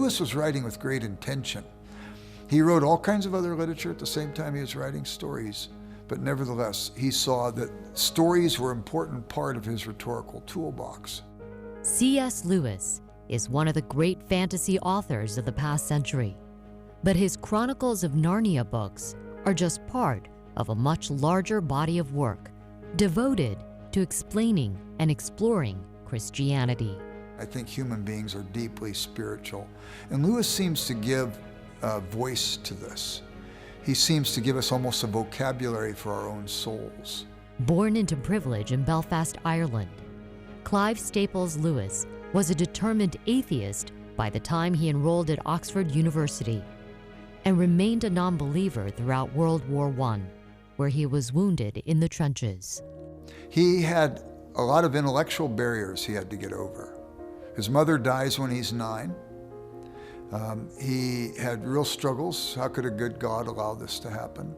Lewis was writing with great intention. He wrote all kinds of other literature at the same time he was writing stories, but nevertheless, he saw that stories were an important part of his rhetorical toolbox. C.S. Lewis is one of the great fantasy authors of the past century, but his Chronicles of Narnia books are just part of a much larger body of work devoted to explaining and exploring Christianity. I think human beings are deeply spiritual, and Lewis seems to give a voice to this. He seems to give us almost a vocabulary for our own souls. Born into privilege in Belfast, Ireland, Clive Staples Lewis was a determined atheist by the time he enrolled at Oxford University and remained a non-believer throughout World War I, where he was wounded in the trenches. He had a lot of intellectual barriers he had to get over. His mother dies when he's 9. He had real struggles. How could a good God allow this to happen?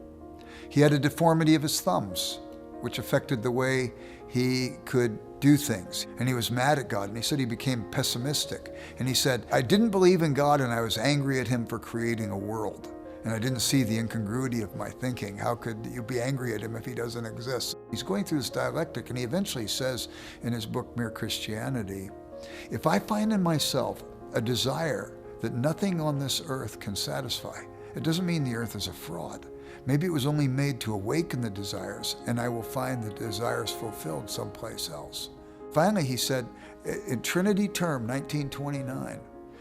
He had a deformity of his thumbs, which affected the way he could do things. And he was mad at God, and he said he became pessimistic. And he said, I didn't believe in God, and I was angry at him for creating a world. And I didn't see the incongruity of my thinking. How could you be angry at him if he doesn't exist? He's going through this dialectic, and he eventually says in his book, Mere Christianity, if I find in myself a desire that nothing on this earth can satisfy, it doesn't mean the earth is a fraud. Maybe it was only made to awaken the desires, and I will find the desires fulfilled someplace else. Finally, he said, in Trinity Term, 1929,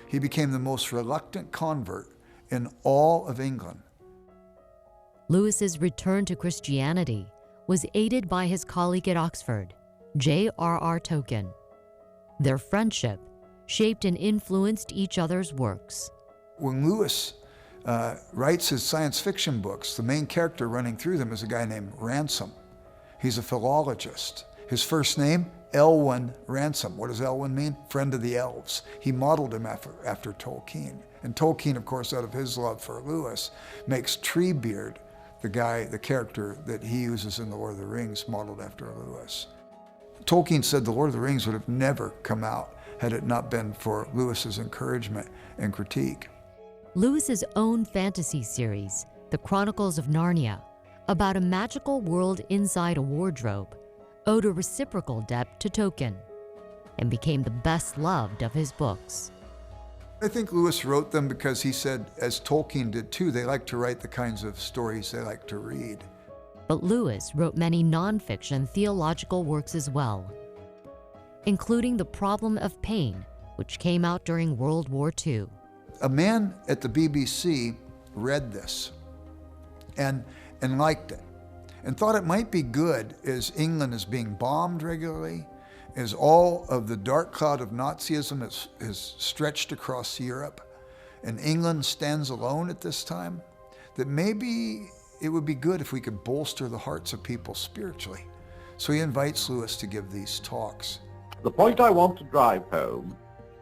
he became the most reluctant convert in all of England. Lewis's return to Christianity was aided by his colleague at Oxford, J.R.R. Tolkien. Their friendship shaped and influenced each other's works. When Lewis writes his science fiction books, the main character running through them is a guy named Ransom. He's a philologist. His first name, Elwyn Ransom. What does Elwyn mean? Friend of the elves. He modeled him after Tolkien. And Tolkien, of course, out of his love for Lewis, makes Treebeard, the character that he uses in The Lord of the Rings, modeled after Lewis. Tolkien said The Lord of the Rings would have never come out had it not been for Lewis's encouragement and critique. Lewis's own fantasy series, The Chronicles of Narnia, about a magical world inside a wardrobe, owed a reciprocal depth to Tolkien and became the best loved of his books. I think Lewis wrote them because he said, as Tolkien did too, they like to write the kinds of stories they like to read. But Lewis wrote many nonfiction theological works as well, including The Problem of Pain, which came out during World War II. A man at the BBC read this and liked it and thought it might be good as England is being bombed regularly, as all of the dark cloud of Nazism is stretched across Europe, and England stands alone at this time, that maybe it would be good if we could bolster the hearts of people spiritually. So he invites Lewis to give these talks. The point I want to drive home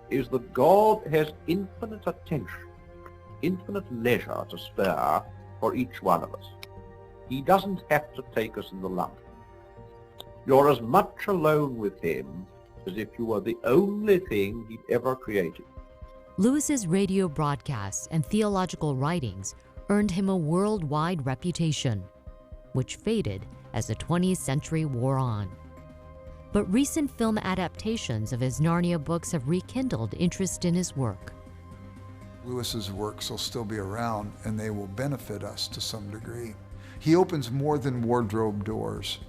is that God has infinite attention, infinite leisure to spare for each one of us. He doesn't have to take us in the lump. You're as much alone with him as if you were the only thing he'd ever created. Lewis's radio broadcasts and theological writings earned him a worldwide reputation, which faded as the 20th century wore on. But recent film adaptations of his Narnia books have rekindled interest in his work. Lewis's works will still be around, and they will benefit us to some degree. He opens more than wardrobe doors.